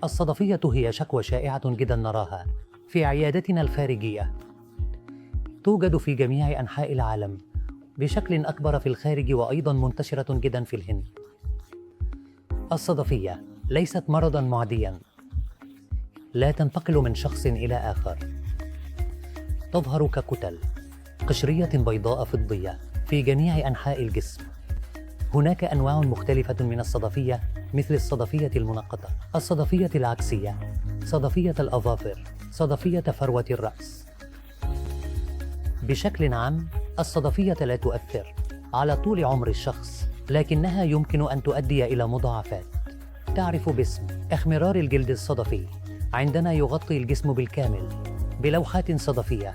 الصدفية هي شكوى شائعة جدا نراها في عيادتنا الخارجية. توجد في جميع أنحاء العالم بشكل أكبر في الخارج، وأيضا منتشرة جدا في الهند. الصدفية ليست مرضا معديا، لا تنتقل من شخص إلى آخر. تظهر ككتل قشرية بيضاء فضية في جميع أنحاء الجسم. هناك أنواع مختلفة من الصدفية، مثل الصدفية المنقطة، الصدفية العكسية، صدفية الأظافر، صدفية فروة الرأس. بشكل عام، الصدفية لا تؤثر على طول عمر الشخص، لكنها يمكن أن تؤدي إلى مضاعفات. تعرف باسم احمرار الجلد الصدفي عندما يغطي الجسم بالكامل بلوحات صدفية.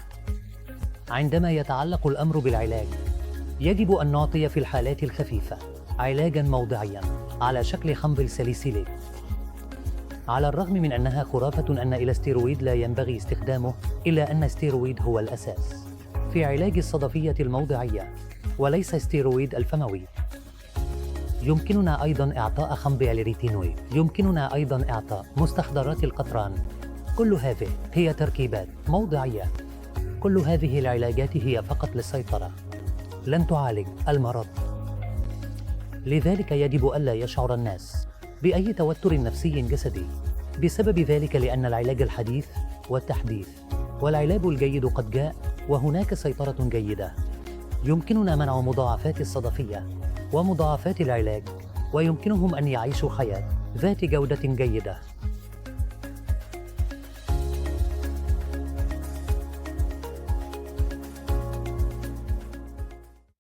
عندما يتعلق الأمر بالعلاج، يجب أن نعطي في الحالات الخفيفة علاجاً موضعياً على شكل حمض ساليسيليك. على الرغم من أنها خرافة أن الستيرويد لا ينبغي استخدامه، إلا أن الستيرويد هو الأساس في علاج الصدفية الموضعية وليس ستيرويد الفموي. يمكننا أيضاً إعطاء حمض الريتينويد، يمكننا أيضاً إعطاء مستحضرات القطران. كل هذه هي تركيبات موضعية. كل هذه العلاجات هي فقط للسيطرة، لن تعالج المرض. لذلك يجب ألا يشعر الناس بأي توتر نفسي جسدي بسبب ذلك، لأن العلاج الحديث والتحديث والعلاج الجيد قد جاء، وهناك سيطرة جيدة. يمكننا منع مضاعفات الصدفية ومضاعفات العلاج، ويمكنهم أن يعيشوا حياة ذات جودة جيدة.